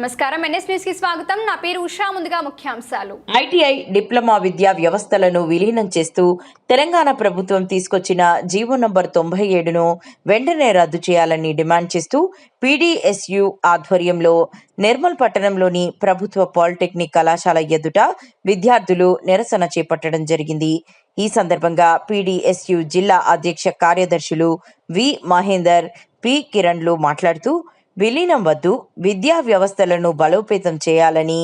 నమస్కారం NS news కి స్వాగతం. నా పేరు ఉషా. ముందుగా ముఖ్యాంశాలు. ఐటీఐ డిప్లొమా విద్యా వ్యవస్థలను విలీనం చేస్తూ తెలంగాణ ప్రభుత్వం తీసుకొచ్చిన జీవో నంబర్ 97ను వెంటనే రద్దు చేయాలని డిమాండ్ చేస్తూ పీడీఎస్యు ఆధ్వర్యంలో నిర్మల్ పట్టణంలోని ప్రభుత్వ పాలిటెక్నిక్ కళాశాల ఎదుట విద్యార్థులు నిరసన చేపట్టడం జరిగింది. ఈ సందర్భంగా పీడీఎస్యు జిల్లా అధ్యక్ష కార్యదర్శులు వి మహేందర్, పి కిరణ్లు మాట్లాడుతూ విలీనం వద్దు, విద్యా వ్యవస్థలను బలోపేతం చేయాలని,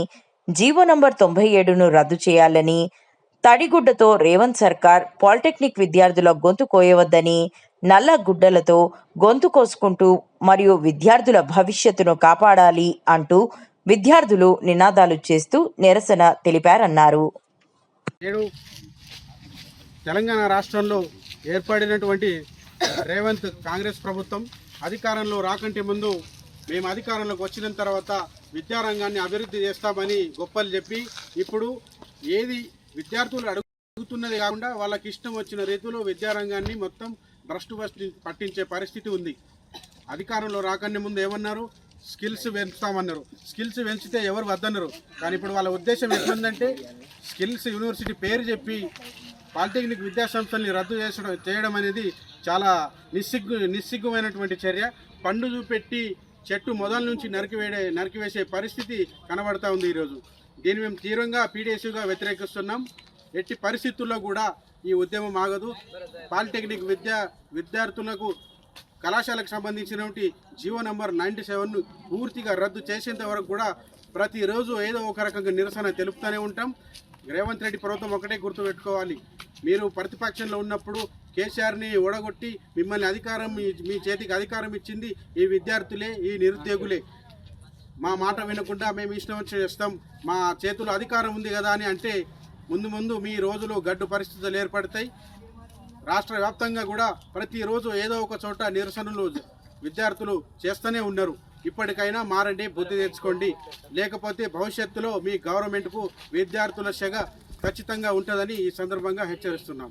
జీవో నంబర్ 97ను రద్దు చేయాలని, తడిగుడ్డతో రేవంత్ సర్కార్ పాలిటెక్నిక్ విద్యార్థుల గొంతు కోయవద్దని, నల్ల గుడ్డలతో గొంతు కోసుకుంటూ మరియు విద్యార్థుల భవిష్యత్తును కాపాడాలి అంటూ విద్యార్థులు నినాదాలు చేస్తూ నిరసన తెలిపారన్నారు. తెలంగాణ రాష్ట్రంలో ఏర్పడినటువంటి రేవంత్ కాంగ్రెస్ ప్రభుత్వం అధికారంలో రాకంటే ముందు మేము అధికారంలోకి వచ్చిన తర్వాత విద్యారంగాన్ని అభివృద్ధి చేస్తామని గొప్పలు చెప్పి ఇప్పుడు ఏది విద్యార్థులు అడుగుతున్నది కాకుండా వాళ్ళకి ఇష్టం వచ్చిన రీతిలో విద్యారంగాన్ని మొత్తం భ్రష్టు పట్టించే పరిస్థితి ఉంది. అధికారంలో రాకనే ముందు ఏమన్నారు? స్కిల్స్ పెంచుతామన్నారు. స్కిల్స్ పెంచితే ఎవరు వద్దన్నారు. కానీ ఇప్పుడు వాళ్ళ ఉద్దేశం ఎట్లుందంటే స్కిల్స్ యూనివర్సిటీ పేరు చెప్పి పాలిటెక్నిక్ విద్యాసంస్థల్ని రద్దు చేయడం అనేది చాలా నిస్సిగ్గుమైనటువంటి చర్య. పండు చూపెట్టి చెట్టు మొదల నుంచి నరికివేసే పరిస్థితి కనబడతా ఉంది ఈరోజు. దీన్ని మేము తీవ్రంగా పీడీఎస్యూగా వ్యతిరేకిస్తున్నాం. ఎట్టి పరిస్థితుల్లో కూడా ఈ ఉద్యమం ఆగదు. పాలిటెక్నిక్ విద్యార్థులకు కళాశాలకు సంబంధించినటువంటి జీవో నంబర్ 97ను పూర్తిగా రద్దు చేసేంత వరకు కూడా ప్రతిరోజు ఏదో ఒక రకంగా నిరసన తెలుపుతూనే ఉంటాం. రేవంత్ రెడ్డి ప్రభుత్వం ఒకటే గుర్తుపెట్టుకోవాలి, మీరు ప్రతిపక్షంలో ఉన్నప్పుడు కేసీఆర్ని ఓడగొట్టి మిమ్మల్ని మీ చేతికి అధికారం ఇచ్చింది ఈ విద్యార్థులే, ఈ నిరుద్యోగులే. మా మాట వినకుండా మేము ఇష్టం వచ్చి చేస్తాం, మా చేతుల్లో అధికారం ఉంది కదా అని అంటే ముందు మీ రోజులు గడ్డు పరిస్థితులు ఏర్పడతాయి. రాష్ట్ర వ్యాప్తంగా కూడా ప్రతిరోజు ఏదో ఒక చోట నిరసనలు విద్యార్థులు చేస్తూనే ఉన్నారు. ఇప్పటికైనా మారండి, బుద్ధి తెచ్చుకోండి, లేకపోతే భవిష్యత్తులో మీ గవర్నమెంట్కు విద్యార్థుల సెగ ఖచ్చితంగా ఉంటుందని ఈ సందర్భంగా హెచ్చరిస్తున్నాం.